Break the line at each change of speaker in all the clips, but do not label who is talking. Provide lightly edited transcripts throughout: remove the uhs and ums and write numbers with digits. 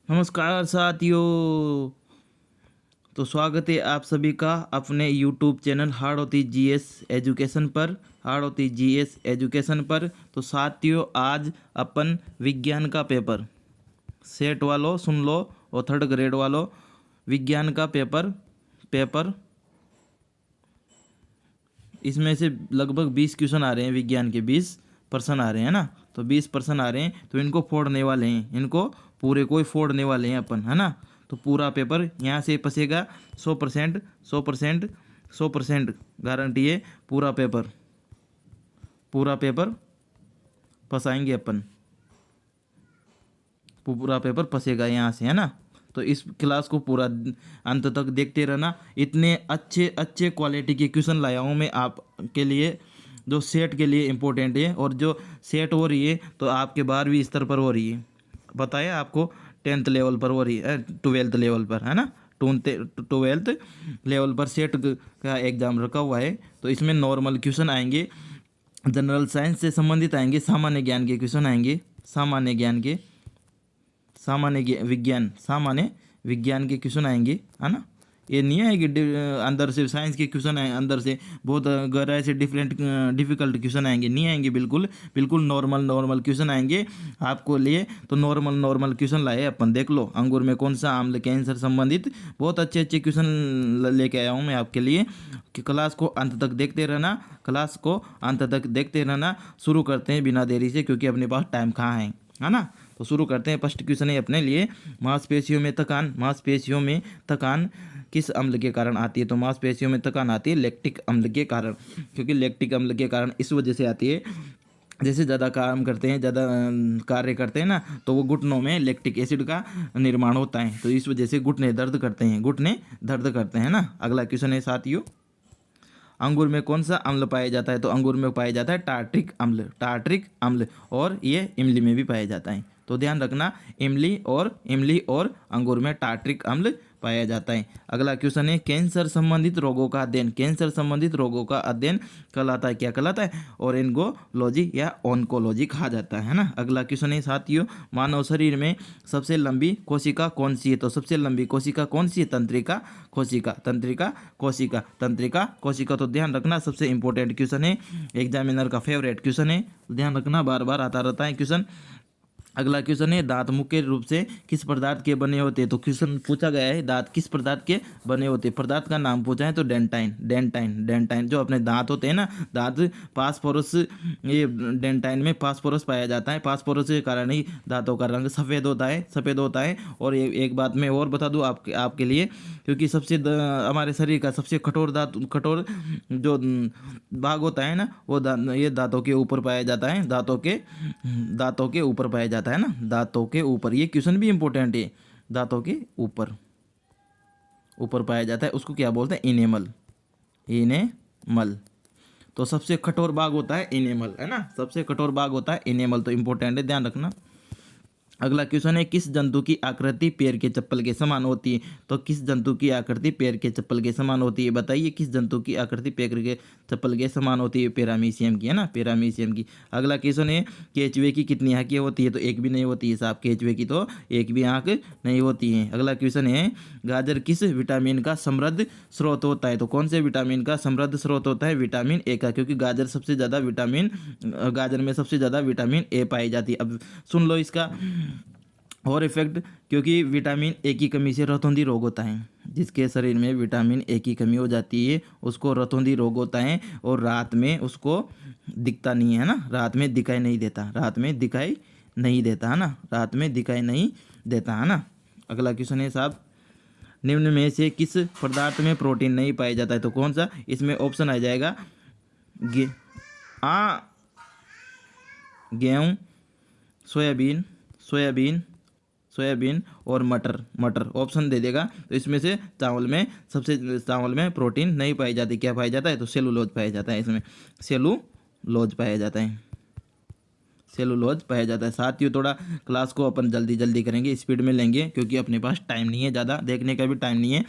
नमस्कार साथियों। तो स्वागत है आप सभी का अपने YouTube चैनल हार्ड होती जीएस एजुकेशन पर। हार्ड होती जीएस एजुकेशन पर। तो साथियों, आज अपन विज्ञान का पेपर, सेट वालों सुन लो और थर्ड ग्रेड वालों, विज्ञान का पेपर पेपर इसमें से लगभग 20 क्वेश्चन आ रहे हैं। विज्ञान के 20% आ रहे हैं ना। तो 20% आ रहे हैं तो इनको फोड़ने वाले हैं, इनको पूरे को ही फोड़ने वाले हैं अपन, है ना। तो पूरा पेपर यहाँ से फंसेगा 100%, 100%, 100% गारंटी है। पूरा पेपर फंसाएंगे अपन। पूरा पेपर फंसेगा यहाँ से, है ना। तो इस क्लास को पूरा अंत तक देखते रहना। इतने अच्छे अच्छे क्वालिटी के क्वेश्चन लाया हूँ मैं आपके लिए, जो सेट के लिए इम्पोर्टेंट है। और जो सेट हो रही है तो आपके 12वीं स्तर पर हो रही है, बताया आपको। 10th लेवल पर हो रही है, 12th लेवल पर, है ना। 12th लेवल पर सेट का एग्ज़ाम रखा हुआ है। तो इसमें नॉर्मल क्वेश्चन आएंगे, जनरल साइंस से संबंधित आएंगे, सामान्य ज्ञान के क्वेश्चन आएंगे, सामान्य ज्ञान के, सामान्य विज्ञान के क्वेश्चन आएंगे, है ना। ये नहीं आएगी अंदर से साइंस के क्वेश्चन आए, अंदर से बहुत गहराई से डिफिकल्ट क्वेश्चन आएंगे, नहीं आएंगे। बिल्कुल बिल्कुल नॉर्मल क्वेश्चन आएंगे आपको लिए। तो नॉर्मल क्वेश्चन लाए अपन, देख लो। अंगूर में कौन सा आम्ल, कैंसर संबंधित बहुत अच्छे अच्छे क्वेश्चन लेके आया हूँ मैं आपके लिए। कि क्लास को अंत तक देखते रहना, क्लास को अंत तक देखते रहना। शुरू करते हैं बिना देरी से, क्योंकि अपने पास टाइम कहाँ है ना। तो शुरू करते हैं। फर्स्ट क्वेश्चन है अपने लिए, मांसपेशियों में थकान किस अम्ल के कारण आती है। तो मांसपेशियों में थकान आती है लैक्टिक अम्ल के कारण। क्योंकि लैक्टिक अम्ल के कारण इस वजह से आती है, जैसे ज़्यादा काम करते हैं, ज़्यादा कार्य करते हैं ना, तो वो घुटनों में लैक्टिक एसिड का निर्माण होता है। तो इस वजह से घुटने दर्द करते हैं ना। अगला क्वेश्चन है साथियों, अंगूर में कौन सा अम्ल पाया जाता है। तो अंगूर में पाया जाता है टार्ट्रिक अम्ल, और ये इमली में भी पाया जाता है। तो ध्यान रखना, इमली और अंगूर में टार्ट्रिक अम्ल पाया जाता है। अगला क्वेश्चन है, कैंसर संबंधित रोगों का अध्ययन कहलाता है, क्या कहलाता है। और इनगोलॉजी या ऑन्कोलॉजी कहा जाता है ना। अगला क्वेश्चन है साथियों, मानव शरीर में सबसे लंबी कोशिका कौन सी है। तो सबसे लंबी कोशिका कौन सी है, तंत्रिका कोशिका। तो ध्यान रखना, सबसे इंपॉर्टेंट क्वेश्चन है, एग्जामिनर का फेवरेट क्वेश्चन है। ध्यान रखना, बार बार आता रहता है क्वेश्चन। अगला क्वेश्चन है, दांत मुख्य रूप से किस पदार्थ के बने होते हैं। तो क्वेश्चन पूछा गया है, दांत किस पदार्थ के बने होते हैं। पदार्थ का नाम पूछा है तो डेंटाइन जो अपने दांत होते हैं ना, दांत फास्फोरस, ये डेंटाइन में फास्फोरस पाया जाता है। फास्फोरस के कारण ही दांतों का रंग सफ़ेद होता है। और एक बात मैं और बता दूं आपके लिए, क्योंकि हमारे शरीर का सबसे कठोर जो भाग होता है ना, वो ये दांतों के ऊपर पाया जाता है। दांतों के ऊपर पाया जाता है ना, दांतों के ऊपर। ये क्वेश्चन भी इंपॉर्टेंट है, दांतों के ऊपर पाया जाता है। उसको क्या बोलते हैं, इनेमल। तो सबसे कठोर भाग होता है इनेमल, है ना। सबसे कठोर भाग होता है इनेमल। तो इंपॉर्टेंट है, ध्यान रखना। अगला क्वेश्चन है, किस जंतु की आकृति पैर के चप्पल के समान होती है। तो किस जंतु की आकृति पैर के चप्पल के समान होती है, बताइए। किस जंतु की आकृति पैर के चप्पल के समान होती है, पैरामीशियम की, है ना, पैरामीशियम की। अगला क्वेश्चन है, केचुए की कितनी आंखें होती है। तो एक भी नहीं होती है साहब, केचुए की तो एक भी आंख नहीं होती है। अगला क्वेश्चन है, गाजर किस विटामिन का समृद्ध स्रोत होता है। तो कौन से विटामिन का समृद्ध स्रोत होता है, विटामिन ए का। क्योंकि गाजर में सबसे ज़्यादा विटामिन ए पाई जाती है। अब सुन लो इसका और इफेक्ट, क्योंकि विटामिन ए की कमी से रतौंधी रोग होता है। जिसके शरीर में विटामिन ए की कमी हो जाती है उसको रतौंधी रोग होता है। और रात में उसको दिखता नहीं है ना, रात में दिखाई नहीं देता, है ना। अगला क्वेश्चन है साहब, निम्न में से किस पदार्थ में प्रोटीन नहीं पाया जाता है। तो कौन सा, इसमें ऑप्शन आ जाएगा, गे आ गेहूँ, सोयाबीन सोयाबीन सोयाबीन और मटर ऑप्शन दे देगा। तो इसमें से चावल में प्रोटीन नहीं पाई जाती, क्या पाया जाता है। तो सेलुलोज पाया जाता है, इसमें सेलुलोज पाया जाता है। साथियों, थोड़ा क्लास को अपन जल्दी जल्दी करेंगे, स्पीड में लेंगे, क्योंकि अपने पास टाइम नहीं है, ज़्यादा देखने का भी टाइम नहीं है।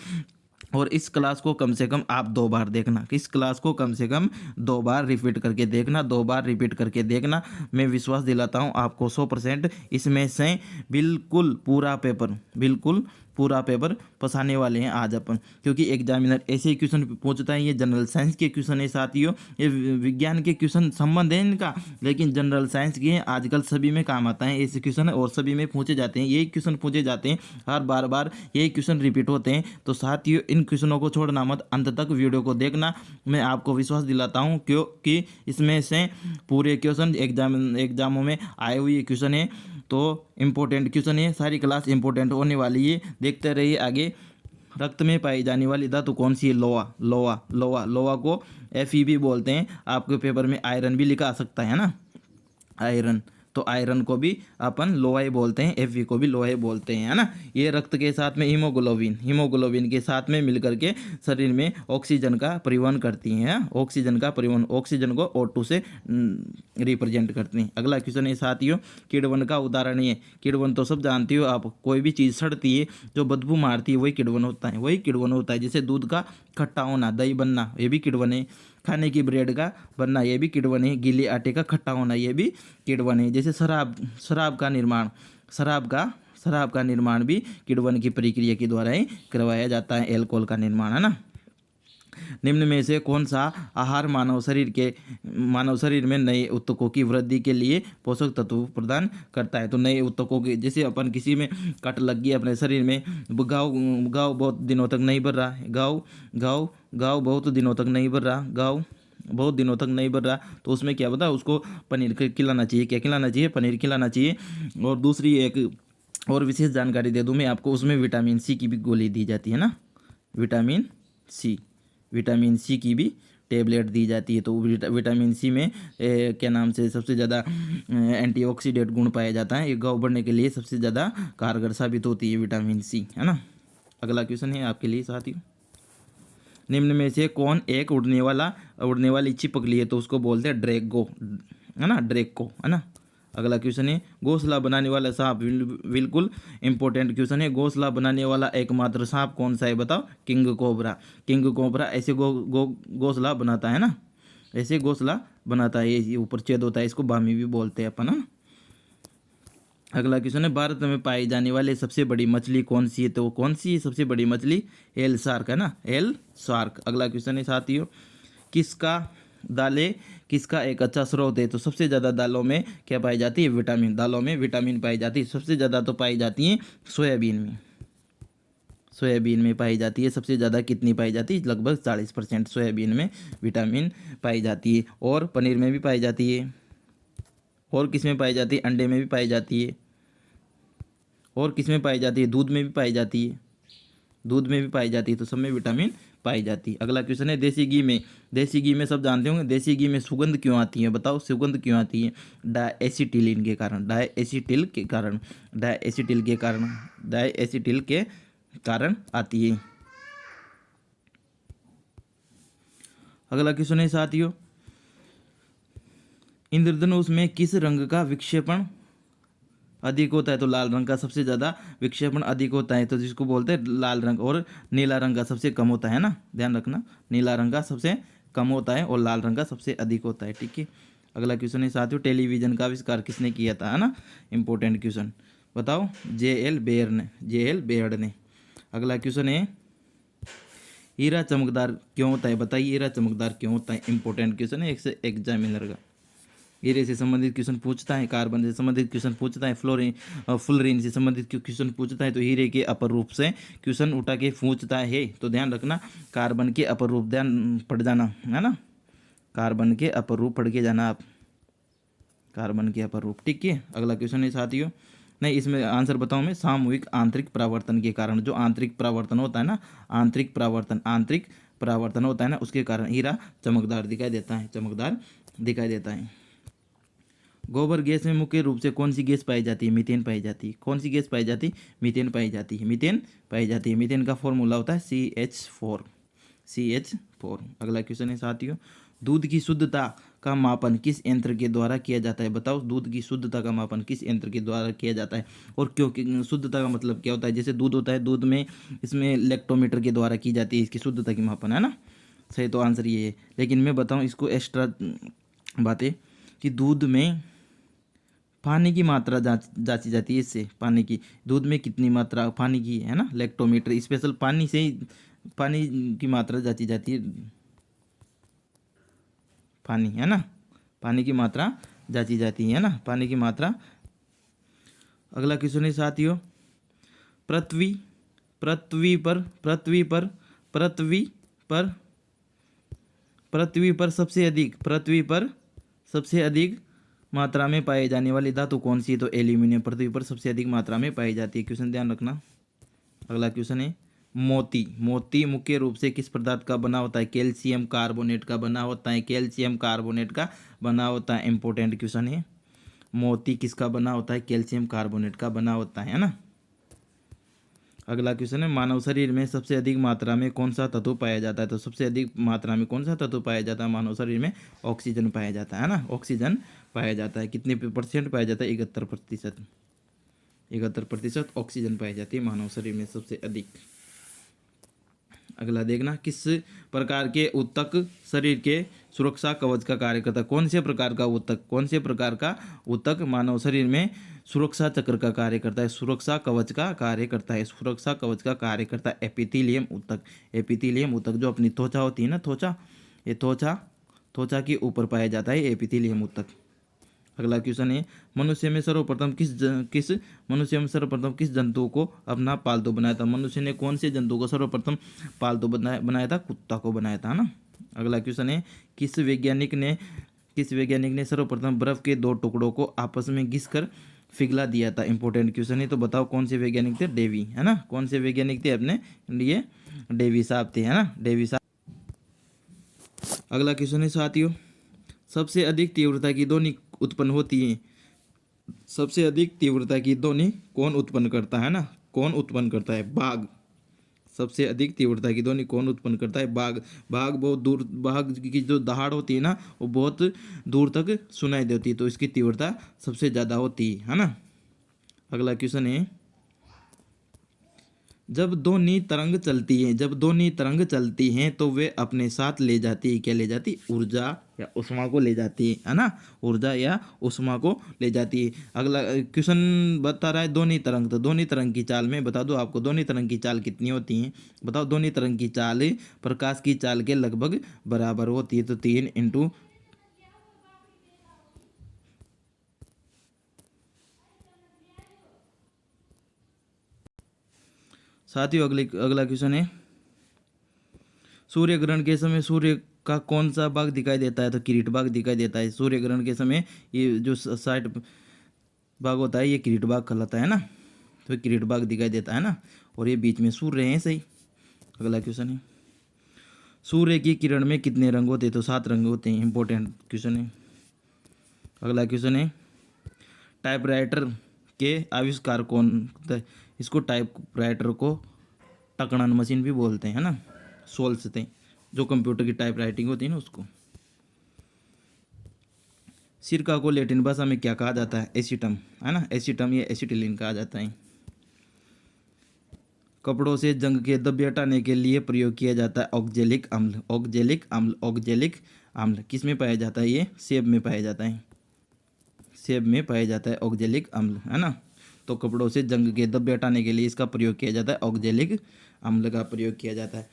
और इस क्लास को कम से कम आप 2 बार देखना, इस क्लास को कम से कम 2 बार रिपीट करके देखना, 2 बार रिपीट करके देखना। मैं विश्वास दिलाता हूँ आपको 100% इसमें से बिल्कुल पूरा पेपर, बिल्कुल पूरा पेपर फंसाने वाले हैं आज अपन, क्योंकि एग्जामिनर ऐसे ही क्वेश्चन पूछता है। ये जनरल साइंस के क्वेश्चन है साथियों, ये विज्ञान के क्वेश्चन संबंध है इनका, लेकिन जनरल साइंस के हैं, आजकल सभी में काम आता है ऐसे क्वेश्चन, और सभी में पूछे जाते हैं, यही क्वेश्चन पूछे जाते हैं, हर बार बार यही क्वेश्चन रिपीट होते हैं। तो साथियों इन क्वेश्चनों को छोड़ना मत, अंत तक वीडियो को देखना। मैं आपको विश्वास दिलाता हूँ क्योंकि इसमें से पूरे क्वेश्चन एग्जामों में आए हुए क्वेश्चन है, तो इम्पोर्टेंट क्वेश्चन है, सारी क्लास इम्पोर्टेंट होने वाली है। देखते रहिए आगे। रक्त में पाई जाने वाली धातु कौन सी है? लोहा। लोहा लोहा लोहा को Fe भी बोलते हैं। आपके पेपर में आयरन भी लिखा आ सकता है ना, आयरन, तो आयरन को भी अपन लोहा ही बोलते हैं, Fe को भी लोहा ही बोलते हैं, है ना। ये रक्त के साथ में हीमोग्लोबिन, हीमोग्लोबिन के साथ में मिलकर के शरीर में ऑक्सीजन का परिवहन करती हैं, ऑक्सीजन का परिवहन, ऑक्सीजन को O2 से रिप्रेजेंट करती हैं। अगला क्वेश्चन है साथियों, किण्वन का उदाहरण है। किण्वन तो सब जानती हो आप, कोई भी चीज़ सड़ती है जो बदबू मारती है वही किण्वन होता है, वही किण्वन होता है। जैसे दूध का खट्टा होना, दही बनना, ये भी किण्वन है। खाने की ब्रेड का बनना, ये भी किण्वन है। गीले आटे का खट्टा होना, ये भी किण्वन है। जैसे शराब का निर्माण, शराब का निर्माण भी किण्वन की प्रक्रिया के द्वारा ही करवाया जाता है, एल्कोहल का निर्माण, है ना। निम्न में से कौन सा आहार मानव शरीर में नए ऊतकों की वृद्धि के लिए पोषक तत्व प्रदान करता है? तो नए ऊतकों के, जैसे अपन किसी में कट लग गई अपने शरीर में, घाव बहुत दिनों तक नहीं भर रहा है, घाव बहुत दिनों तक नहीं भर रहा, घाव बहुत दिनों तक नहीं भर रहा, तो उसमें क्या बता, उसको पनीर खिलाना चाहिए। क्या खिलाना चाहिए? पनीर खिलाना चाहिए। और दूसरी एक और विशेष जानकारी दे दूं मैं आपको, उसमें विटामिन सी की भी गोली दी जाती है ना, विटामिन सी की भी टेबलेट दी जाती है। तो विटामिन सी में क्या नाम से सबसे ज़्यादा एंटीऑक्सीडेंट गुण पाया जाता है, ये घाव बढ़ने के लिए सबसे ज़्यादा कारगर साबित होती है विटामिन सी, है ना। अगला क्वेश्चन है आपके लिए साथियों, निम्न में से कौन एक उड़ने वाली चिपकली है? तो उसको बोलते हैं ड्रैगो, है ना, ड्रैगो, है ना। अगला क्वेश्चन है, घोंसला बनाने वाला सांप, बिल्कुल इंपॉर्टेंट क्वेश्चन है। घोंसला बनाने वाला एकमात्र सांप कौन सा है? बताओ। किंग कोबरा ऐसे घोंसला बनाता है ना, ऐसे घोंसला बनाता है, ये ऊपर छेद होता है, इसको बामी भी बोलते हैं अपन, है ना। अगला क्वेश्चन है, भारत में पाई जाने वाली सबसे बड़ी मछली कौन सी है? तो कौन सी है सबसे बड़ी मछली? एल शार्क, है ना, एल शार्क। अगला क्वेश्चन है साथियों, किसका एक अच्छा स्रोत है? तो सबसे ज़्यादा दालों में क्या पाई जाती है? विटामिन। दालों में विटामिन पाई जाती है, सबसे ज़्यादा तो पाई जाती है सोयाबीन में पाई जाती है। सबसे ज़्यादा कितनी पाई जाती है? लगभग 40% सोयाबीन में विटामिन पाई जाती है। और पनीर में भी पाई जाती है। और किस में पाई जाती है? अंडे में भी पाई जाती है। और किस में पाई जाती है? दूध में भी पाई जाती है, तो सब में विटामिन पाई जाती है। अगला क्वेश्चन है, देसी घी में सब जानते होंगे, देसी घी में सुगंध क्यों आती है? बताओ, सुगंध क्यों आती है? डायएसिटिलीन के कारण आती है। अगला क्वेश्चन है साथियों, इंद्रधनुष में किस रंग का विक्षेपण अधिक होता है? तो लाल रंग का सबसे ज़्यादा विक्षेपण अधिक होता है, तो जिसको बोलते हैं लाल रंग। और नीला रंग का सबसे कम होता है ना, ध्यान रखना, नीला रंग का सबसे कम होता है और लाल रंग का सबसे अधिक होता है, ठीक है। अगला क्वेश्चन है साथियों, टेलीविज़न का आविष्कार किसने किया था? है ना, इंपॉर्टेंट क्वेश्चन, बताओ। जे.एल. बेयर्ड ने। अगला क्वेश्चन है, हीरा चमकदार क्यों होता है? बताइए, हीरा चमकदार क्यों होता है? इंपॉर्टेंट क्वेश्चन है एग्जामिनर का। हीरे से संबंधित क्वेश्चन पूछता है, कार्बन से संबंधित क्वेश्चन पूछता है, फुलरीन से संबंधित क्वेश्चन पूछता है, तो हीरे के अपर रूप से क्वेश्चन उठा के पूछता है। तो ध्यान रखना, कार्बन के अपर रूप ध्यान पढ़ जाना, है ना, कार्बन के अपर रूप पढ़ के जाना आप, कार्बन के अपर रूप, ठीक है। अगला क्वेश्चन है साथियों, नहीं इसमें आंसर बताऊं मैं, सामूहिक आंतरिक परावर्तन के कारण, जो आंतरिक परावर्तन होता है ना, आंतरिक परावर्तन होता है ना, उसके कारण हीरा चमकदार दिखाई देता है। गोबर गैस में मुख्य रूप से कौन सी गैस पाई जाती है? मीथेन पाई जाती है। कौन सी गैस पाई जाती है? मीथेन पाई जाती है। मीथेन का फॉर्मूला होता है CH4। अगला क्वेश्चन है साथियों, दूध की शुद्धता का मापन किस यंत्र के द्वारा किया जाता है? बताओ, दूध की शुद्धता का मापन किस यंत्र के द्वारा किया जाता है? और क्योंकि शुद्धता का मतलब क्या होता है? जैसे दूध होता है, दूध में इसमें लैक्टोमीटर के द्वारा की जाती है इसकी शुद्धता की मापन, है ना। सही तो आंसर ये है। लेकिन मैं बताऊँ इसको एक्स्ट्रा बातें कि दूध में पानी की मात्रा जांची जाती है इससे। पानी की, दूध में कितनी मात्रा पानी की है ना, लैक्टोमीटर स्पेशल पानी से ही पानी की मात्रा जांची जाती है। पानी, है ना, पानी की मात्रा जांची जाती है ना, पानी की मात्रा। अगला क्वेश्चन है साथियों, पृथ्वी पृथ्वी पर पृथ्वी पर पृथ्वी पर पृथ्वी पर सबसे अधिक मात्रा में पाई जाने वाली धातु कौन सी है? तो एल्यूमिनियम पृथ्वी पर सबसे अधिक मात्रा में पाई जाती है। क्वेश्चन ध्यान रखना। अगला क्वेश्चन है, मोती मोती मुख्य रूप से किस पदार्थ का बना होता है? कैल्शियम कार्बोनेट का बना होता है, कैल्शियम कार्बोनेट का बना होता है। इंपॉर्टेंट क्वेश्चन है, मोती किसका बना होता है? कैल्शियम कार्बोनेट का बना होता है ना। अगला क्वेश्चन है, मानव शरीर में सबसे अधिक मात्रा में कौन सा तत्व पाया जाता है? तो सबसे अधिक मात्रा में कौन सा तत्व पाया जाता है मानव शरीर में? ऑक्सीजन पाया जाता है ना, ऑक्सीजन पाया जाता है। कितने परसेंट पाया जाता है? 71%। 71% ऑक्सीजन पाई जाती है मानव शरीर में सबसे अधिक। अगला देखना, किस प्रकार के ऊतक शरीर के सुरक्षा कवच का कार्य करता है? कौन से प्रकार का ऊतक, कौन से प्रकार का ऊतक मानव शरीर में सुरक्षा चक्र का कार्य करता है, सुरक्षा कवच का कार्य करता है? सुरक्षा कवच का कार्य करता है एपिथेलियम ऊतक। एपिथेलियम ऊतक जो अपनी त्वचा होती है ना, त्वचा, ये त्वचा के ऊपर पाया जाता है एपिथेलियम ऊतक। अगला क्वेश्चन है, मनुष्य में सर्वप्रथम किस जंतु को अपना पालतू बनाया था? मनुष्य ने कौन से जंतु को सर्वप्रथम पालतू बनाया था? कुत्ता को बनाया था ना। अगला क्वेश्चन है, किस वैज्ञानिक ने सर्वप्रथम बर्फ के दो टुकड़ों को आपस में घिसकर पिघला दिया था? इंपॉर्टेंट क्वेश्चन है, तो बताओ कौन से वैज्ञानिक थे? डेवी, है ना। कौन से वैज्ञानिक थे अपने लिए? डेवी साहब थे, है ना, डेवी साहब। अगला क्वेश्चन है साथियों, सबसे अधिक तीव्रता की ध्वनि उत्पन्न होती है, सबसे अधिक तीव्रता की ध्वनि कौन उत्पन्न करता है ना? कौन उत्पन्न करता है? बाघ। सबसे अधिक तीव्रता की ध्वनि कौन उत्पन्न करता है? बाघ। बाघ की जो दहाड़ होती है ना, वो बहुत दूर तक सुनाई देती है, तो इसकी तीव्रता सबसे ज़्यादा होती है ना। अगला क्वेश्चन है, जब ध्वनि तरंग चलती हैं तो वे अपने साथ ले जाती है, क्या ले जाती? ऊर्जा या उष्मा को ले जाती है ना, ऊर्जा या उष्मा को ले जाती है। अगला क्वेश्चन बता रहा है ध्वनि तरंग, तो ध्वनि तरंग की चाल में बता दो आपको, ध्वनि तरंग की चाल कितनी होती है? बताओ, ध्वनि तरंग की चाल प्रकाश की चाल के लगभग बराबर होती है, तो 3 × साथियों अगला क्वेश्चन है, सूर्य ग्रहण के समय सूर्य का कौन सा भाग दिखाई देता है? तो किरीट भाग दिखाई देता है। सूर्य ग्रहण के समय ये जो साइड भाग होता है, ये किरीट भाग कहलाता है ना, तो किरीट भाग दिखाई देता है ना, और ये बीच में सूर्य है, सही। अगला क्वेश्चन है, सूर्य की किरण में कितने रंग होते हैं? तो 7 रंग होते हैं। इंपॉर्टेंट क्वेश्चन है। अगला क्वेश्चन है, टाइपराइटर के आविष्कार कौन? इसको टाइपराइटर को टकणन मशीन भी बोलते हैं ना, सोल्स थे, जो कंप्यूटर की टाइप राइटिंग होती है ना उसको। सिरका को लैटिन भाषा में क्या कहा जाता है? एसिटम, है ना, एसिटम या एसिटिलीन कहा जाता है। कपड़ों से जंग के धब्बे हटाने के लिए प्रयोग किया जाता है ऑक्जेलिक अम्ल। ऑक्जेलिक अम्ल किस में पाया जाता है? ये सेब में पाया जाता है, सेब में पाया जाता है ऑक्जेलिक अम्ल, है ना। तो कपड़ों से जंग के धब्बे हटाने के लिए इसका प्रयोग किया जाता है, ऑक्जेलिक अम्ल का प्रयोग किया जाता है।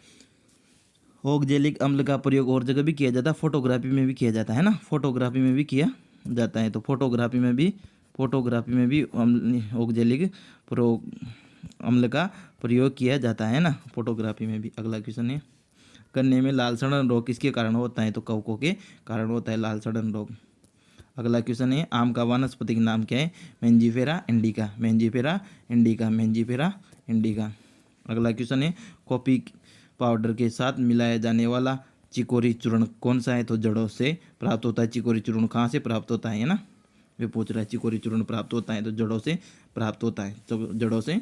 ऑक्जेलिक अम्ल का प्रयोग और जगह भी किया जाता है, फोटोग्राफी में भी किया जाता है ना, फोटोग्राफी में भी किया जाता है। तो फोटोग्राफी में भी ऑक्जेलिक अम्ल का प्रयोग किया जाता है ना, फोटोग्राफी में भी। अगला क्वेश्चन है, गन्ने में लाल सड़न रोग किसके कारण होता है? तो कवकों के कारण होता है लाल सड़न रोग। अगला क्वेश्चन है, आम का वानस्पतिक नाम क्या है? Mangifera indica. अगला क्वेश्चन है, कॉफी पाउडर के साथ मिलाया जाने वाला चिकोरी चूर्ण कौन सा है? तो जड़ों से प्राप्त होता है। चिकोरी चूर्ण कहाँ से प्राप्त होता है ना, वे पूछ रहा है। चिकोरी चूर्ण प्राप्त होता है तो जड़ों से प्राप्त होता है, तो जड़ों से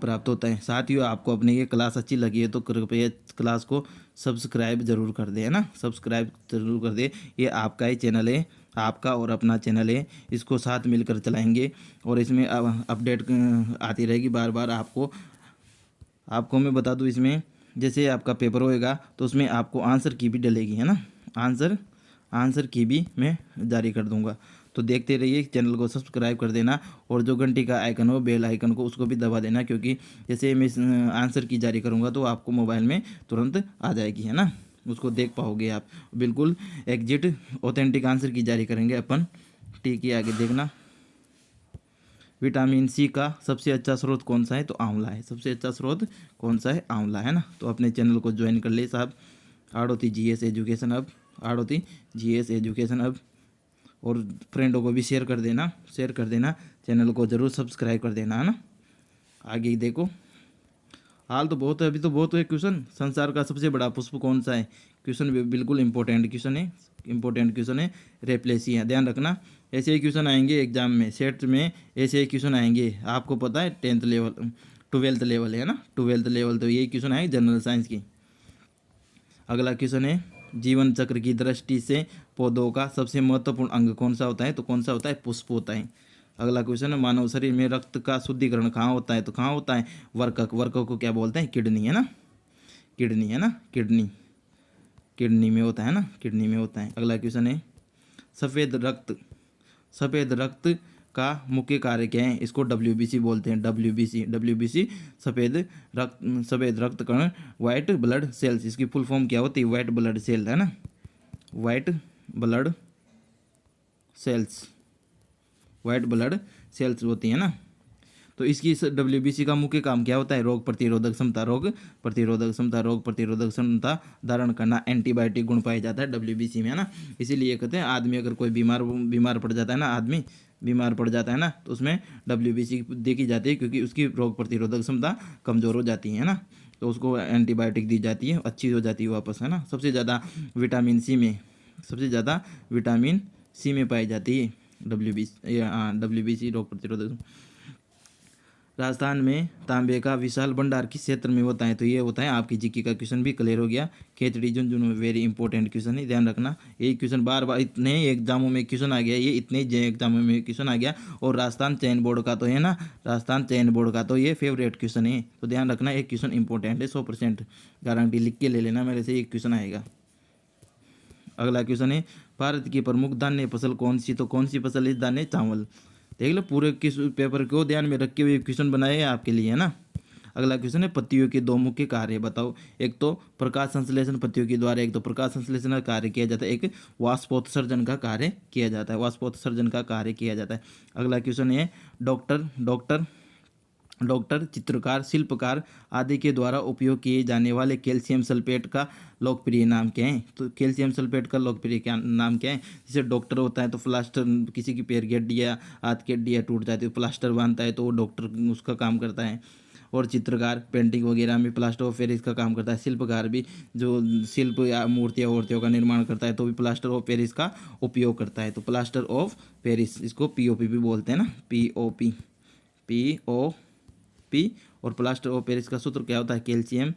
प्राप्त होता है। साथियों, आपको अपनी ये क्लास अच्छी लगी है तो कृपया क्लास को सब्सक्राइब जरूर कर दे, है ना, सब्सक्राइब जरूर कर दे। ये आपका ही चैनल है, आपका और अपना चैनल है, इसको साथ मिलकर चलाएंगे और इसमें अपडेट आती रहेगी बार बार। आपको मैं बता दूं, इसमें जैसे आपका पेपर होएगा तो उसमें आपको आंसर की भी डलेगी, है ना, आंसर की भी मैं जारी कर दूंगा। तो देखते रहिए, चैनल को सब्सक्राइब कर देना और जो घंटी का आइकन हो, बेल आइकन को, उसको भी दबा देना, क्योंकि जैसे मैं आंसर की जारी करूंगा तो आपको मोबाइल में तुरंत आ जाएगी, है ना, उसको देख पाओगे आप। बिल्कुल एग्जिट ऑथेंटिक आंसर की जारी करेंगे अपन। ठीक है, आगे देखना। विटामिन सी का सबसे अच्छा स्रोत कौन सा है? तो आंवला है। सबसे अच्छा स्रोत कौन सा है? आंवला, है ना। तो अपने चैनल को ज्वाइन कर ले साहब, आड़ोती जीएस एजुकेशन अब, आड़ोती जीएस एजुकेशन अब। और फ्रेंडों को भी शेयर कर देना, चैनल को ज़रूर सब्सक्राइब कर देना, है ना। आगे देखो, हाल तो बहुत है, अभी तो बहुत है क्वेश्चन। संसार का सबसे बड़ा पुष्प कौन सा है? क्वेश्चन बिल्कुल इंपॉर्टेंट क्वेश्चन है, रेप्लेसिया। ध्यान रखना, ऐसे ही क्वेश्चन आएंगे एग्जाम में, सेट में ऐसे ही क्वेश्चन आएंगे। आपको पता है 10th लेवल 12th लेवल है ना, 12th लेवल तो यही क्वेश्चन आएंगे जनरल साइंस की। अगला क्वेश्चन है, जीवन चक्र की दृष्टि से पौधों का सबसे महत्वपूर्ण अंग कौन सा होता है? तो कौन सा होता है? पुष्प होता है। अगला क्वेश्चन है, मानव शरीर में रक्त का शुद्धिकरण कहाँ होता है? तो कहाँ होता है? वर्कक। वर्कक को क्या बोलते हैं? किडनी, है ना, किडनी, है ना, किडनी में होता है ना, किडनी में होता है। अगला क्वेश्चन है, सफ़ेद रक्त का मुख्य कार्य क्या है? इसको डब्ल्यूबीसी बोलते हैं, डब्ल्यूबीसी, सफ़ेद रक्त कण, वाइट ब्लड सेल्स। इसकी फुल फॉर्म क्या होती है? वाइट ब्लड सेल, है ना, white blood cells, white blood cells होती है ना। तो इसकी डब्ल्यूबीसी का मुख्य काम क्या होता है? रोग प्रतिरोधक क्षमता धारण करना। एंटीबायोटिक गुण पाया जाता है डब्ल्यूबीसी में, है ना। इसीलिए कहते हैं, आदमी अगर कोई बीमार पड़ जाता है ना, आदमी बीमार पड़ जाता है ना, तो उसमें डब्ल्यूबीसी देखी जाती है, क्योंकि उसकी रोग प्रतिरोधक क्षमता कमज़ोर हो जाती है ना, तो उसको एंटीबायोटिक दी जाती है, अच्छी हो जाती है वापस, है ना। सबसे ज़्यादा विटामिन सी में पाई जाती है डब्ल्यूबीसी, रोग प्रतिरोधक। राजस्थान में तांबे का विशाल भंडार किस क्षेत्र में होता है? तो ये होता है, आपकी जीके का क्वेश्चन भी क्लियर हो गया। खेतड़ी झुंझुनू में वेरी इंपॉर्टेंट क्वेश्चन है, ध्यान रखना। ये क्वेश्चन बार बार इतने एग्जामों में क्वेश्चन आ गया, ये इतने एग्जामों में क्वेश्चन आ गया। और राजस्थान चयन बोर्ड का तो है ना, राजस्थान चयन बोर्ड का तो ये फेवरेट क्वेश्चन है। तो ध्यान रखना, एक क्वेश्चन इंपॉर्टेंट है, 100% गारंटी लिख के ले लेना मेरे से, एक क्वेश्चन आएगा। अगला क्वेश्चन है, भारत की प्रमुख धान्य फसल कौन सी? तो कौन सी फसल है धान्य? चावल। देख लो, पूरे किस पेपर को ध्यान में रख के हुए क्वेश्चन बनाए हैं आपके लिए, है ना। अगला क्वेश्चन है, पत्तियों के दो मुख्य कार्य बताओ। एक तो प्रकाश संश्लेषण पत्तियों के द्वारा, एक तो प्रकाश संश्लेषण का कार्य किया जाता है, एक वाष्पोत्सर्जन का कार्य किया जाता है, अगला क्वेश्चन है, डॉक्टर, चित्रकार, शिल्पकार आदि के द्वारा उपयोग किए जाने वाले कैल्शियम सल्फेट का लोकप्रिय नाम क्या है? तो कैल्शियम सल्फेट का लोकप्रिय नाम क्या है? जैसे डॉक्टर होता है तो प्लास्टर, किसी की पैर की हड्डी या हाथ की हड्डी टूट जाती है, प्लास्टर बांधता है, तो वो डॉक्टर उसका काम करता है। और चित्रकार पेंटिंग वगैरह में प्लास्टर ऑफ पेरिस का काम करता है। शिल्पकार भी जो शिल्प या मूर्तियों का निर्माण करता है तो भी प्लास्टर ऑफ पेरिस का उपयोग करता है। तो प्लास्टर ऑफ पेरिस, इसको पीओपी भी बोलते हैं ना, पी। और प्लास्टर ऑफ पेरिस का सूत्र क्या होता है? कैल्शियम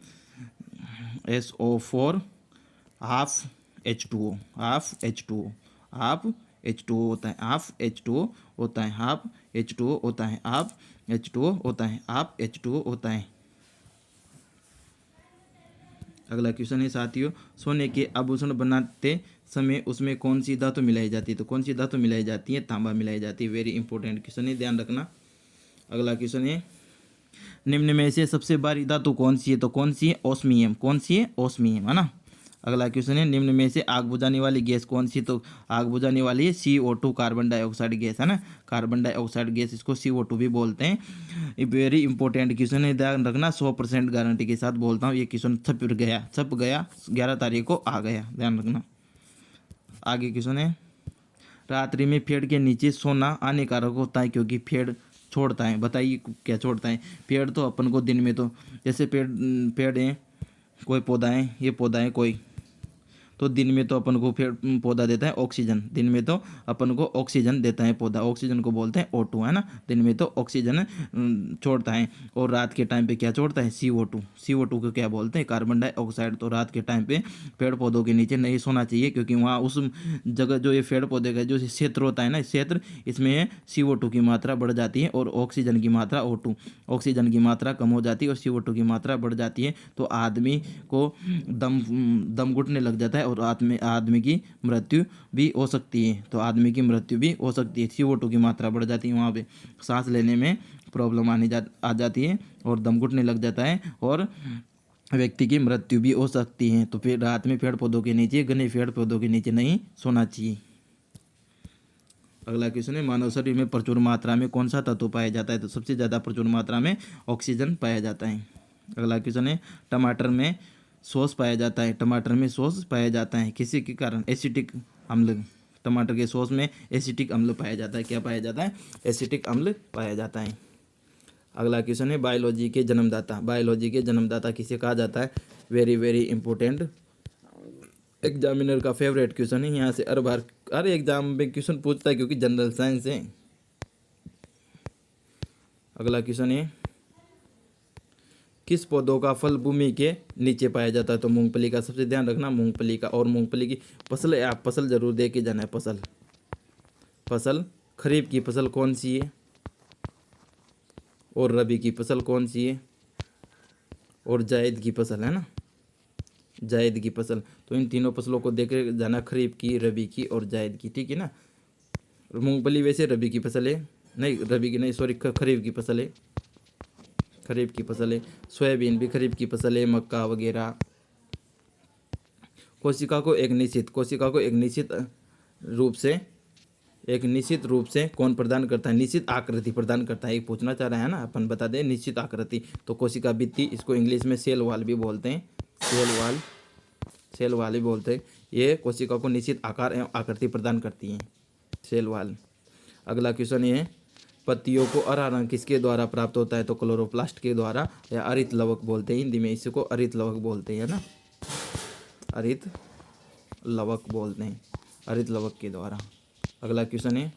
SO4 ½ H2O होता है, होता है। अगला क्वेश्चन है साथियों, सोने के आभूषण बनाते समय उसमें कौन सी धातु मिलाई जाती है? तो कौन सी धातु मिलाई जाती है? तांबा मिलाई जाती है। वेरी इंपॉर्टेंट क्वेश्चन है, ध्यान रखना। अगला क्वेश्चन है, निम्न में से सबसे भारी धातु कौन सी है? तो कौन सी है? ओस्मियम। है ना। अगला क्वेश्चन है, निम्न में से आग बुझाने वाली गैस कौन सी? तो आग बुझाने वाली है CO2, कार्बन डाइऑक्साइड गैस, है ना, कार्बन डाइऑक्साइड गैस, इसको CO2 भी बोलते हैं। ये वेरी इंपॉर्टेंट क्वेश्चन है, ध्यान रखना, 100% गारंटी के साथ बोलता हूँ। ये क्वेश्चन छप गया 11 तारीख को आ गया, ध्यान रखना। आगे क्वेश्चन है, रात्रि में पेड़ के नीचे सोना हानिकारक होता है क्योंकि पेड़ छोड़ता है। बताइए क्या छोड़ता है? पेड़ तो अपन को दिन में तो, जैसे पेड़ है, कोई पौधा है, ये पौधा है कोई, तो दिन में तो अपन को पेड़ पौधा देता है ऑक्सीजन, दिन में तो अपन को ऑक्सीजन देता है पौधा, ऑक्सीजन को बोलते हैं O2, है ना। दिन में तो ऑक्सीजन छोड़ता है, और रात के टाइम पे क्या छोड़ता है, CO2। CO2 को क्या बोलते हैं, कार्बन डाइऑक्साइड। तो रात के टाइम पे पेड़ पौधों के नीचे नहीं सोना चाहिए, क्योंकि वहाँ उस जगह जो ये पेड़ पौधे का जो क्षेत्र होता है ना, क्षेत्र, इसमें CO2 की मात्रा बढ़ जाती है और ऑक्सीजन की मात्रा O2, ऑक्सीजन की मात्रा कम हो जाती है और CO2 की मात्रा बढ़ जाती है, तो आदमी को दम दम घुटने लग जाता है, और आदमी की मृत्यु भी हो सकती है। तो आदमी की मृत्यु भी हो सकती है, CO2 की मात्रा बढ़ जाती है, वहाँ पे सांस लेने में प्रॉब्लम आ जाती है और दम घुटने लग जाता है, और व्यक्ति की मृत्यु भी हो सकती है। तो फिर रात में पेड़ पौधों के नीचे, घने पेड़ पौधों के नीचे नहीं सोना चाहिए। अगला क्वेश्चन है, मानव शरीर में प्रचुर मात्रा में कौन सा तत्व पाया जाता है, तो सबसे ज़्यादा प्रचुर मात्रा में ऑक्सीजन पाया जाता है। अगला क्वेश्चन है, टमाटर में सॉस पाया जाता है, टमाटर में सॉस पाया जाता है किसी के कारण, एसिटिक अम्ल। टमाटर के सॉस में एसिटिक अम्ल पाया जाता है, क्या पाया जाता है, एसिटिक अम्ल पाया जाता है। अगला क्वेश्चन है, बायोलॉजी के जन्मदाता, बायोलॉजी के जन्मदाता किसे कहा जाता है, वेरी वेरी इंपॉर्टेंट, एग्जामिनर का फेवरेट क्वेश्चन है, यहाँ से हर एग्जाम में क्वेश्चन पूछता है, क्योंकि जनरल साइंस है। अगला क्वेश्चन है, किस पौधों का फल भूमि के नीचे पाया जाता है, तो मूंगफली का, सबसे ध्यान रखना मूंगफली का। और मूंगफली की फसल है, आप फसल जरूर दे के जाना है, फसल खरीफ की फसल कौन सी है, और रबी की फसल कौन सी है, और जायद की फसल है ना, जायद की फसल। तो इन तीनों फसलों को देख के जाना, खरीफ की, रबी की और जायद की, ठीक है ना। मूंगफली वैसे रबी की फसल है, नहीं रबी की नहीं, सॉरी, खरीफ की फसल है, खरीफ की फसल है। सोयाबीन भी खरीफ की फसल है, मक्का वगैरह। कोशिका को एक निश्चित रूप से कौन प्रदान करता है, निश्चित आकृति प्रदान करता है, ये पूछना चाह रहा है ना, अपन बता दें निश्चित आकृति। तो कोशिका भित्ति, इसको इंग्लिश में सेल वॉल भी बोलते हैं, सेल वॉल भी बोलते हैं। ये कोशिका को निश्चित आकार एवं आकृति प्रदान करती है, सेल वॉल। अगला क्वेश्चन ये है, पत्तियों को हरा रंग किसके द्वारा प्राप्त होता है, तो क्लोरोप्लास्ट के द्वारा, या हरित लवक बोलते हैं हिंदी में, इसको हरित लवक बोलते हैं ना, हरित लवक बोलते हैं, हरित लवक के द्वारा। अगला क्वेश्चन है,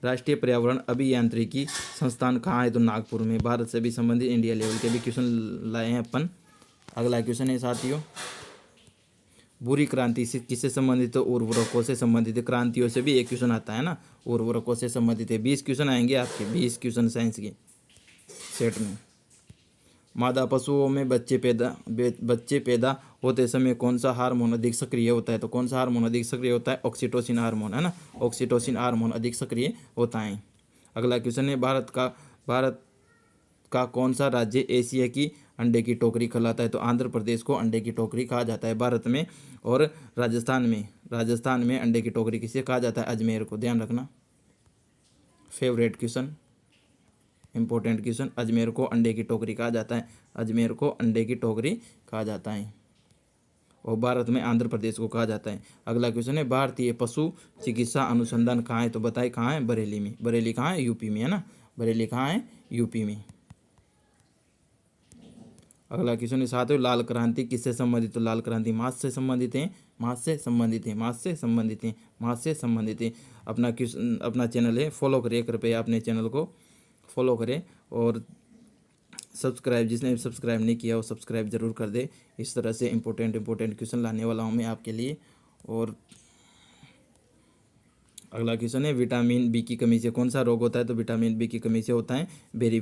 राष्ट्रीय पर्यावरण अभियांत्रिकी संस्थान कहाँ है, तो नागपुर में। भारत से भी संबंधित इंडिया लेवल के भी क्वेश्चन लाए हैं अपन। अगला क्वेश्चन है साथियों, बुरी क्रांति से किससे संबंधित है, उर्वरकों से संबंधित है। क्रांतियों से भी एक क्वेश्चन आता है ना, उर्वरकों से संबंधित है। 20 क्वेश्चन आएंगे आपके, 20 क्वेश्चन साइंस के सेट में। मादा पशुओं में बच्चे पैदा होते समय कौन सा हार्मोन अधिक सक्रिय होता है, तो कौन सा हार्मोन अधिक सक्रिय होता है, ऑक्सीटोसिन हार्मोन, है ना, ऑक्सीटोसिन हार्मोन अधिक सक्रिय होता है। अगला क्वेश्चन है, भारत का कौन सा राज्य एशिया की अंडे की टोकरी कहलाता है, तो आंध्र प्रदेश को अंडे की टोकरी कहा जाता है भारत में। और राजस्थान में अंडे की टोकरी किसे कहा जाता है, अजमेर को, ध्यान रखना, favourite question, important question. Ajmer को अंडे की टोकरी कहा जाता है, अजमेर को अंडे की टोकरी कहा जाता है, और भारत में आंध्र प्रदेश को कहा जाता है। अगला क्वेश्चन है, भारतीय पशु चिकित्सा अनुसंधान कहाँ है, तो बताइए कहाँ है, बरेली में। बरेली कहाँ है, यूपी में, है ना, बरेली कहाँ है, यूपी में। अगला क्वेश्चन है साथियों, लाल क्रांति किससे संबंधित, तो लाल क्रांति मास से संबंधित है, अपना चैनल है, फॉलो करिए कृपया, अपने चैनल को फॉलो करें, और सब्सक्राइब, जिसने सब्सक्राइब नहीं किया वो सब्सक्राइब जरूर कर दे। इस तरह से इंपॉर्टेंट क्वेश्चन लाने वाला हूँ मैं आपके लिए। और अगला क्वेश्चन है, विटामिन बी की कमी से कौन सा रोग होता है, तो विटामिन बी की कमी से होता है बेरी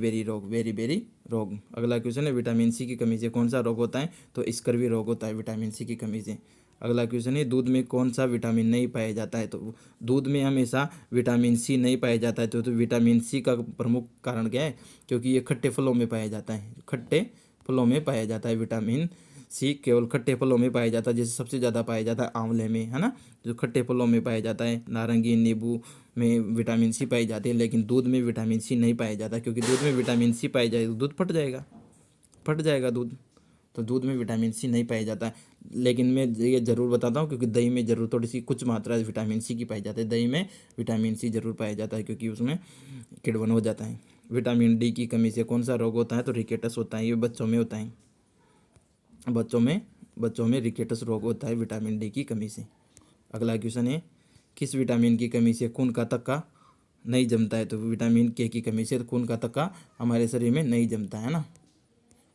रोग। अगला क्वेश्चन है, विटामिन सी की कमी से कौन सा रोग होता है, तो स्कर्वी रोग होता है विटामिन सी की कमी से। अगला क्वेश्चन है, दूध में कौन सा विटामिन नहीं पाया जाता है, तो दूध में हमेशा विटामिन सी नहीं पाया जाता है। तो विटामिन सी का प्रमुख कारण क्या है, क्योंकि ये खट्टे फलों में पाया जाता है, खट्टे फलों में पाया जाता है विटामिन सी, केवल खट्टे फलों में पाया जाता है। जैसे सबसे ज़्यादा पाया जाता है आंवले में, है ना, जो खट्टे फलों में पाया जाता है। नारंगी, नींबू में विटामिन सी पाई जाती है, लेकिन दूध में विटामिन सी नहीं पाया जाता, क्योंकि दूध में विटामिन सी पाई जाए तो दूध फट जाएगा दूध, तो दूध में विटामिन सी नहीं पाया जाता है। लेकिन मैं ये ज़रूर बताता हूँ, क्योंकि दही में ज़रूर थोड़ी सी कुछ मात्रा विटामिन सी की पाई जाती है, दही में विटामिन सी ज़रूर पाया जाता है, क्योंकि उसमें किण्वन हो जाता है। विटामिन डी की कमी से कौन सा रोग होता है, तो रिकेटस होता है, ये बच्चों में होता है, बच्चों में बच्चों में रिकेटस रोग होता है विटामिन डी की कमी से। अगला क्वेश्चन है, किस विटामिन की कमी से खून का थक्का नहीं जमता है? तो विटामिन के की कमी से खून का थक्का हमारे शरीर में नहीं जमता है ना,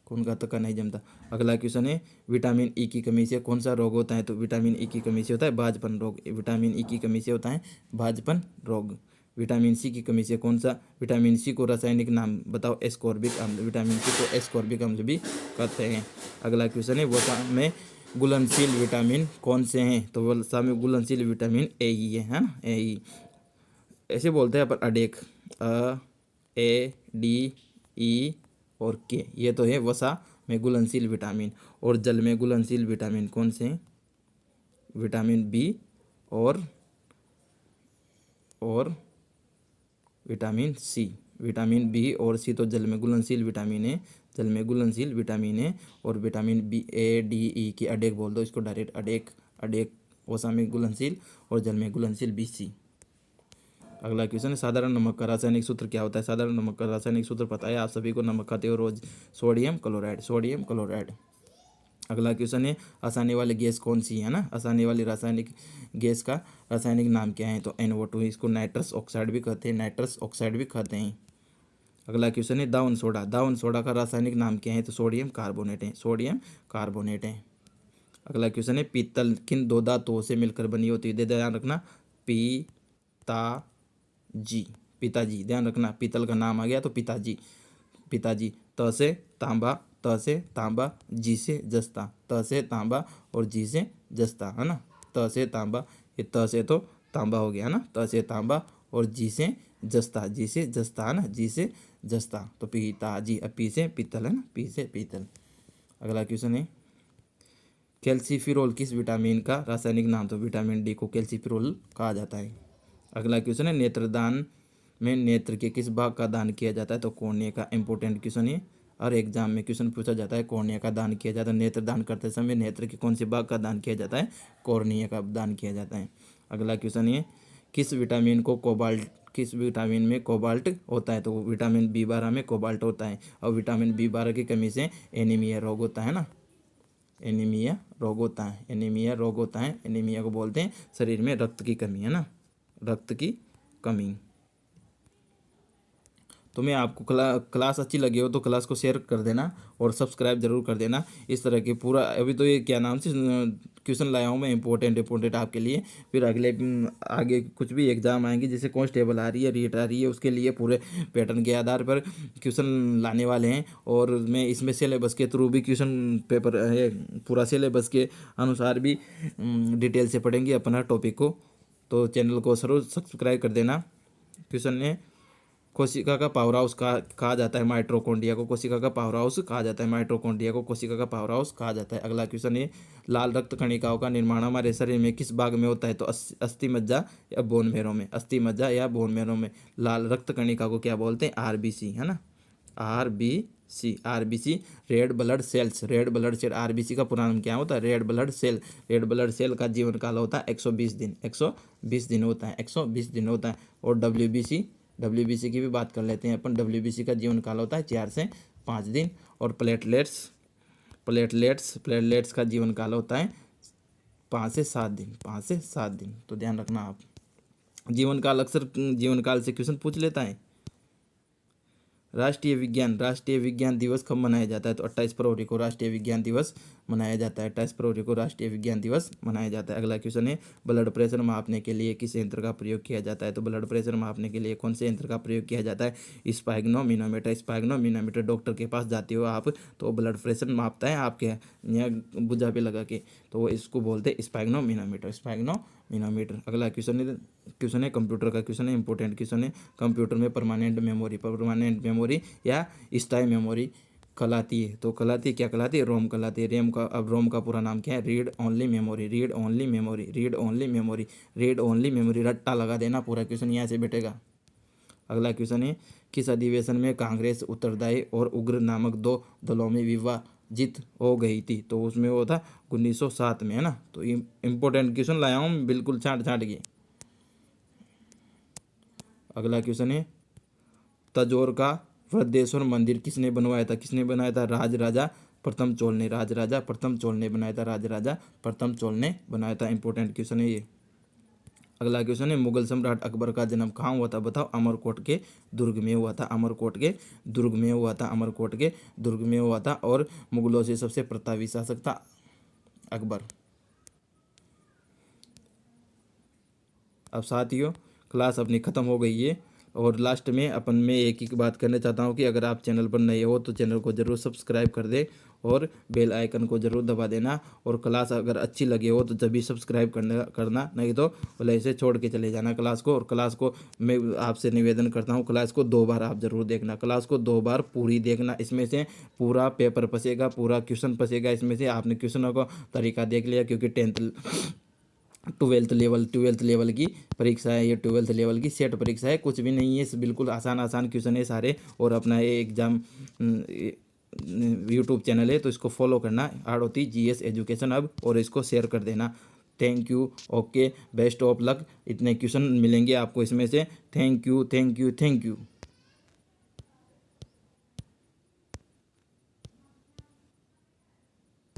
खून का थक्का नहीं जमता। अगला क्वेश्चन है, विटामिन ई की कमी से कौन सा रोग होता है? तो विटामिन ई की कमी से होता है बाजपन रोग। विटामिन ई की कमी से होता है बाजपन रोग। विटामिन सी की कमी से कौन सा? विटामिन सी को रासायनिक नाम बताओ। एस्कॉर्बिक अम्ल। विटामिन सी को एस्कॉर्बिक अम्ल भी कहते हैं। अगला क्वेश्चन है, वसा में घुलनशील विटामिन कौन से हैं? तो वसा में घुलनशील विटामिन ए ही है ना, ए ही। ऐसे बोलते हैं पर अडेक, अ ए डी ई और के, ये तो है वसा में घुलनशील विटामिन। और जल में घुलनशील विटामिन कौन से हैं? विटामिन बी और विटामिन सी। विटामिन बी और सी तो जल में घुलनशील विटामिन है, जल में घुलनशील विटामिन है। और vitamin B A D E की अडेक बोल दो इसको डायरेक्ट, अडेक, अडेक वसा में घुलनशील और जल में घुलनशील बी सी। अगला क्वेश्चन है, साधारण नमक का रासायनिक सूत्र क्या होता है? साधारण नमक का रासायनिक सूत्र पता है आप सभी को, नमक खाते हो रोज, सोडियम क्लोराइड, सोडियम क्लोराइड। अगला क्वेश्चन है, आसानी वाली गैस कौन सी है ना, आसानी वाली रासायनिक गैस का रासायनिक नाम क्या है? तो NO2, इसको नाइट्रस ऑक्साइड भी कहते हैं, नाइट्रस ऑक्साइड भी कहते हैं। अगला क्वेश्चन है, दाउन सोडा, दाउन सोडा का रासायनिक नाम क्या है? तो सोडियम कार्बोनेट है, सोडियम कार्बोनेट है। अगला क्वेश्चन है, पीतल किन दो धातुओं से मिलकर बनी होती है? ध्यान रखना, पिताजी, पिताजी, ध्यान रखना, पीतल का नाम आ गया तो पिताजी, पिताजी। त से तांबा, त से तांबा, जी से जस्ता, त से तांबा और जी से जस्ता है ना, त से तांबा, ये त से तो तांबा हो गया ना, त से तांबा और जी से जस्ता, जी से जस्ता है ना, जी से जस्ता, तो पिताजी। अब पी से पीतल है ना, पी से पीतल। अगला क्वेश्चन है, कैल्सीफिरोल किस विटामिन का रासायनिक नाम? तो विटामिन डी को कैल्सीफिरोल कहा जाता है। अगला क्वेश्चन है, नेत्रदान में नेत्र के किस भाग का दान किया जाता है? तो कॉर्निया का। इंपॉर्टेंट क्वेश्चन है, और एग्जाम में क्वेश्चन पूछा जाता है, कॉर्निया का दान किया जाता है। नेत्र दान करते समय नेत्र के कौन से भाग का दान किया जाता है? कॉर्निया का दान किया जाता है। अगला क्वेश्चन है, किस विटामिन को कोबाल्ट, किस विटामिन में कोबाल्ट होता है? तो विटामिन B12 में कोबाल्ट होता है। और विटामिन B12 की कमी से एनीमिया रोग होता है ना, एनीमिया रोग होता है, एनीमिया रोग होता है। एनीमिया को बोलते हैं शरीर में रक्त की कमी है ना, रक्त की कमी। तो मैं आपको क्लास अच्छी लगी हो तो क्लास को शेयर कर देना और सब्सक्राइब जरूर कर देना। इस तरह के पूरा अभी तो ये क्या नाम से क्वेश्चन लाया हूँ मैं, इंपॉर्टेंट आपके लिए। फिर अगले आगे कुछ भी एग्जाम आएंगे, जैसे कांस्टेबल आ रही है, रीट आ रही है, उसके लिए पूरे पैटर्न के आधार पर क्वेश्चन लाने वाले हैं। और मैं इसमें सिलेबस के थ्रू भी क्वेश्चन पेपर है, पूरा सिलेबस के अनुसार भी डिटेल से पढ़ेंगे अपना टॉपिक को। तो चैनल को जरूर सब्सक्राइब कर देना। क्वेश्चन ने, कोशिका का पावर हाउस कहा जाता है माइटोकॉन्ड्रिया को, कोशिका का पावर हाउस कहा जाता है माइटोकॉन्ड्रिया को, कोशिका का पावर हाउस कहा जाता है। अगला क्वेश्चन है, लाल रक्त कणिकाओं का निर्माण हमारे शरीर में किस भाग में होता है? तो अस्थि मज्जा या बोन मैरो में, अस्थि मज्जा या बोन मैरो में। लाल रक्त कणिका को क्या बोलते हैं? RBC है ना, RBC, RBC red blood cells, red blood cell. RBC का पूरा नाम क्या होता है? Red blood cell. Red blood cell का जीवन काल होता है 120 दिन, 120 दिन होता है, 120 दिन होता है। और WBC की भी बात कर लेते हैं अपन। WBC का जीवन काल होता है 4 से 5 दिन। और प्लेटलेट्स का जीवन काल होता है 5 से 7 दिन, 5 से 7 दिन। तो ध्यान रखना आप, जीवन काल अक्सर जीवन काल से क्वेश्चन पूछ लेता है। राष्ट्रीय विज्ञान दिवस कब मनाया जाता है? तो 28 फरवरी को राष्ट्रीय विज्ञान दिवस मनाया जाता है, 28 फरवरी को राष्ट्रीय विज्ञान दिवस मनाया जाता है। अगला क्वेश्चन है, ब्लड प्रेशर मापने के लिए किस यंत्र का प्रयोग किया जाता है? तो ब्लड प्रेशर मापने के लिए कौन से यंत्र का प्रयोग किया जाता है? स्पाइग्नोमीनोमीटर, स्पाइग्नोमीनोमीटर। डॉक्टर के पास जाते हो आप तो ब्लड प्रेशर मापता है आपके यहाँ भुजा पे लगा के, तो वो इसको बोलते हैं स्पाइग्नोमीनोमीटर, स्पाइग्नोमीनोमीटर। अगला क्वेश्चन है कंप्यूटर का क्वेश्चन है, इंपॉर्टेंट क्वेश्चन है। कंप्यूटर में परमानेंट मेमोरी या स्थायी मेमोरी कहलाती है, तो कहलाती है क्या? कहलाती है रोम कहलाती है। रेम का, अब रोम का पूरा नाम क्या है? Read only memory, read only memory, read only memory, read only memory. रट्टा लगा देना, पूरा क्वेश्चन यहाँ से बैठेगा। अगला क्वेश्चन है, किस अधिवेशन में कांग्रेस उत्तरदायी और उग्र नामक 2 दलों में विभाजित हो गई थी? तो उसमें वो था 1907 में है ना। तो इंपॉर्टेंट क्वेश्चन लाया हूँ बिल्कुल छांट के। अगला क्वेश्चन है, तंजौर का वृद्धेश्वर मंदिर किसने बनवाया था? किसने बनाया था? राज राजा प्रथम चोल ने राज राजा, प्रथम चोल ने बनाया था राज राजा, प्रथम चोल ने बनाया था। इंपॉर्टेंट क्वेश्चन है ये। अगला क्वेश्चन है, मुगल सम्राट अकबर का जन्म कहाँ हुआ था? बताओ। अमरकोट के दुर्ग में हुआ था। अमरकोट के दुर्ग में हुआ था। अमरकोट के दुर्ग में हुआ था। और मुगलों से सबसे प्रतापी शासक था अकबर। अब साथियों, क्लास अपनी ख़त्म हो गई है और लास्ट में अपन मैं एक ही बात करना चाहता हूँ कि अगर आप चैनल पर नए हो तो चैनल को ज़रूर सब्सक्राइब कर दे और बेल आइकन को ज़रूर दबा देना। और क्लास अगर अच्छी लगे हो तो तभी सब्सक्राइब करना, नहीं तो बोले ऐसे छोड़ के चले जाना क्लास को। और क्लास को मैं आपसे निवेदन करता हूँ, क्लास को 2 बार आप ज़रूर देखना, क्लास को 2 बार पूरी देखना। इसमें से पूरा पेपर फंसेगा, पूरा क्वेश्चन फंसेगा। इसमें से आपने क्वेश्चनों का तरीका देख लिया, क्योंकि 12th लेवल की परीक्षा है ये। 12th लेवल की सेट परीक्षा है, कुछ भी नहीं है, बिल्कुल आसान आसान क्वेश्चन है सारे। और अपना ये एग्ज़ाम यूट्यूब चैनल है तो इसको फॉलो करना, आड़ोती GS एजुकेशन अब, और इसको शेयर कर देना। Thank you. Okay, best of luck. इतने क्वेश्चन मिलेंगे आपको इसमें से। Thank you, thank you, thank you.